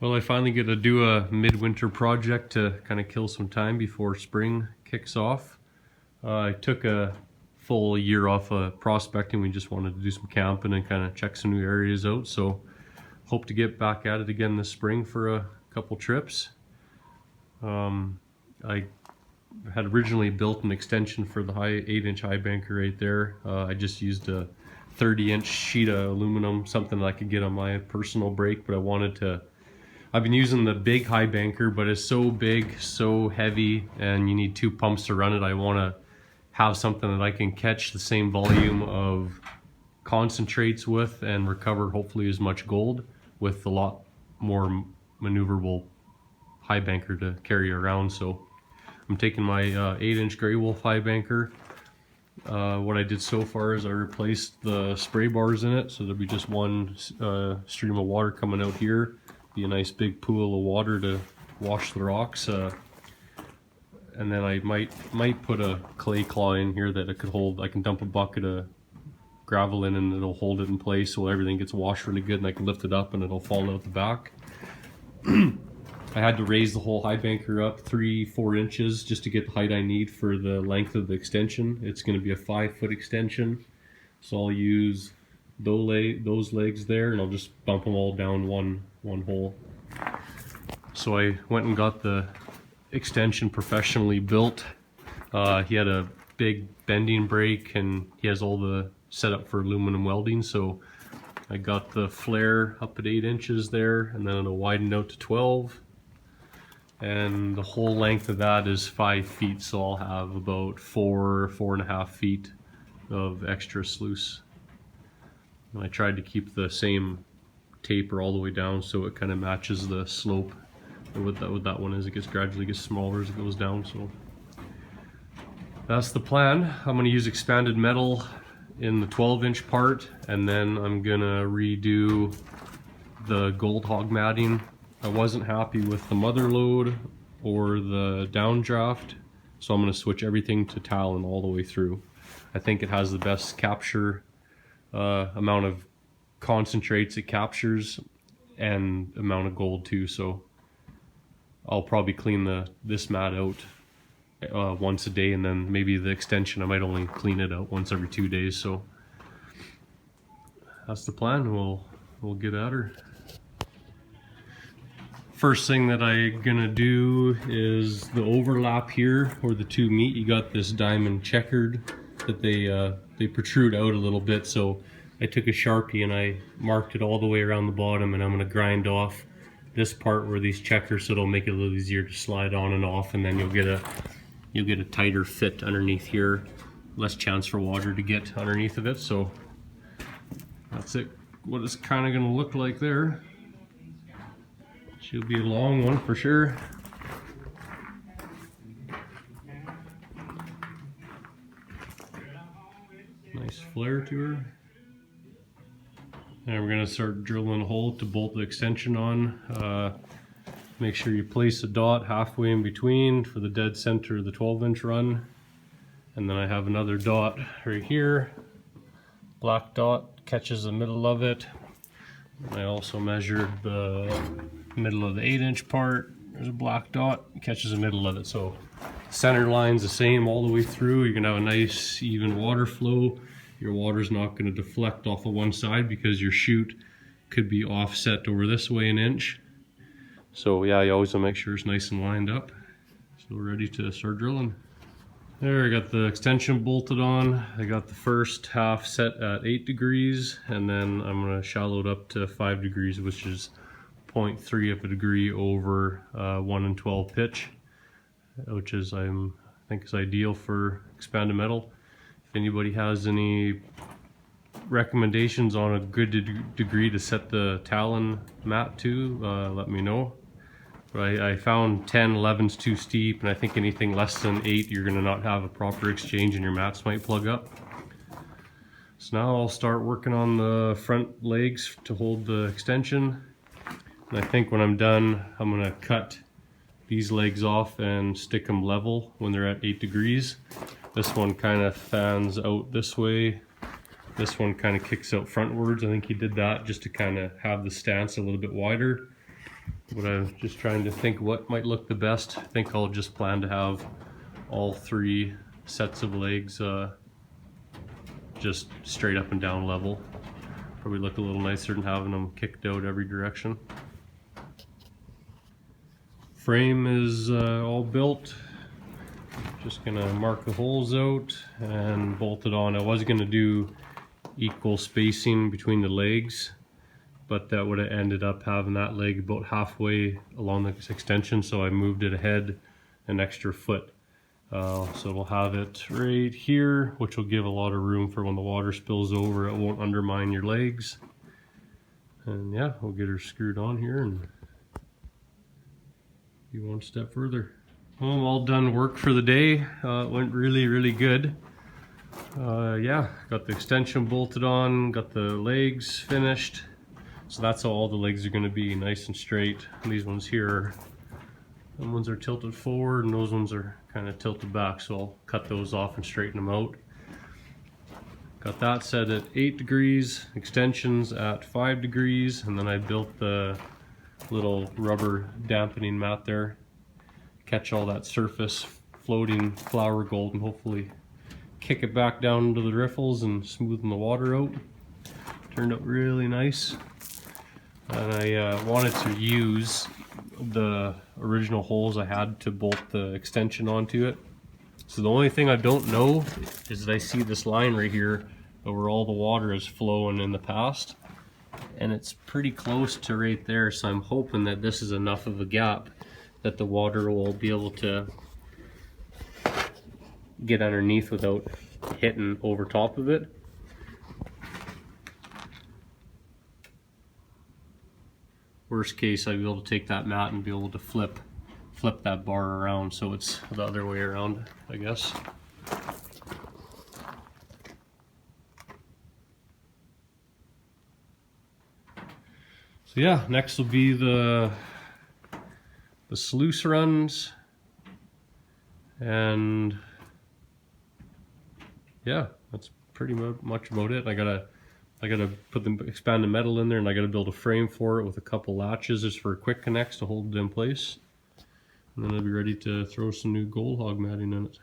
Well, I finally get to do a midwinter project to kind of kill some time before spring kicks off. I took a full year off of prospecting. We just wanted to do some camping and kind of check some new areas out. So hope to get back at it again this spring for a couple trips. I had originally built an extension for the 8-inch Highbanker right there. I just used a 30-inch sheet of aluminum, something that I could get on my personal brake, but I've been using the big Highbanker, but it's so big, so heavy, and you need 2 pumps to run it. I want to have something that I can catch the same volume of concentrates with and recover hopefully as much gold with a lot more maneuverable Highbanker to carry around. So I'm taking my 8-inch greywolf Highbanker. What I did so far is I replaced the spray bars in it, so there'll be just one stream of water coming out here. Be a nice big pool of water to wash the rocks, and then I might put a clay claw in here that it could hold. I can dump a bucket of gravel in and it'll hold it in place so everything gets washed really good, and I can lift it up and it'll fall out the back. I had to raise the whole Highbanker up 3-4 inches just to get the height I need for the length of the extension. It's going to be a 5-foot extension, so I'll use those legs there, and I'll just bump them all down one hole. So I went and got the extension professionally built. He had a big bending brake, and he has all the setup for aluminum welding. So I got the flare up at 8 inches there, and then it'll widen out to 12. And the whole length of that is 5 feet, so I'll have about 4.5 feet of extra sluice. And I tried to keep the same taper all the way down so it kind of matches the slope. And what that one is, it gradually gets smaller as it goes down. So that's the plan. I'm going to use expanded metal in the 12-inch part, and then I'm going to redo the gold hog matting. I wasn't happy with the mother load or the downdraft, so I'm going to switch everything to Talon all the way through. I think it has the best capture amount of concentrates it captures and amount of gold too, so I'll probably clean this mat out once a day, and then maybe the extension I might only clean it out once every 2 days. So that's the plan. We'll get at her. First thing that I'm gonna do is the overlap here where the two meet. You got this diamond checkered that they protrude out a little bit, so I took a Sharpie and I marked it all the way around the bottom, and I'm gonna grind off this part where these checkers, so it'll make it a little easier to slide on and off, and then you'll get a tighter fit underneath here, less chance for water to get underneath of it. So that's it, what it's kind of gonna look like there. She'll be a long one for sure. Nice flare to her. And we're going to start drilling a hole to bolt the extension on. Make sure you place a dot halfway in between for the dead center of the 12-inch run. And then I have another dot right here. Black dot catches the middle of it. I also measured the middle of the 8-inch part. There's a black dot, catches the middle of it. So center line's the same all the way through. You're gonna have a nice even water flow. Your water's not gonna deflect off of one side because your chute could be offset over this way 1 inch. So yeah, you always wanna make sure it's nice and lined up. So we're ready to start drilling. There, I got the extension bolted on. I got the first half set at 8 degrees, and then I'm gonna shallow it up to 5 degrees, which is 0.3 of a degree over 1 in 12 pitch, which is I think is ideal for expanded metal. If anybody has any recommendations on a good degree to set the Talon mat to, let me know. But I found 10, 11's too steep, and I think anything less than 8 you're gonna not have a proper exchange and your mats might plug up. So now I'll start working on the front legs to hold the extension. And I think when I'm done, I'm gonna cut these legs off and stick them level when they're at 8 degrees. This one kind of fans out this way. This one kind of kicks out frontwards. I think he did that just to kind of have the stance a little bit wider. But I'm just trying to think what might look the best. I think I'll just plan to have all 3 sets of legs just straight up and down level. Probably look a little nicer than having them kicked out every direction. Frame is all built. Just gonna mark the holes out and bolt it on. I was gonna do equal spacing between the legs, but that would have ended up having that leg about halfway along the extension, so I moved it ahead an extra foot. So we'll have it right here, which will give a lot of room for when the water spills over, it won't undermine your legs. And yeah, we'll get her screwed on here and be one step further. Well, I'm all done work for the day. It went really good. Yeah, got the extension bolted on, got the legs finished. So that's how all the legs are going to be, nice and straight. And these ones here, them ones are tilted forward and those ones are kind of tilted back, so I'll cut those off and straighten them out. Got that set at 8 degrees, extensions at 5 degrees, and then I built the little rubber dampening mat there. Catch all that surface floating flower gold and hopefully kick it back down into the riffles and smoothen the water out. Turned out really nice. And I wanted to use the original holes I had to bolt the extension onto it. So the only thing I don't know is that I see this line right here where all the water is flowing in the past, and it's pretty close to right there, so I'm hoping that this is enough of a gap that the water will be able to get underneath without hitting over top of it. Worst case, I'd be able to take that mat and be able to flip that bar around so it's the other way around, I guess. So yeah, next will be the sluice runs, and yeah, that's pretty much about it. I gotta put the expanded metal in there, and I gotta build a frame for it with a couple latches just for quick connects to hold it in place, and then I'll be ready to throw some new gold hog matting in it.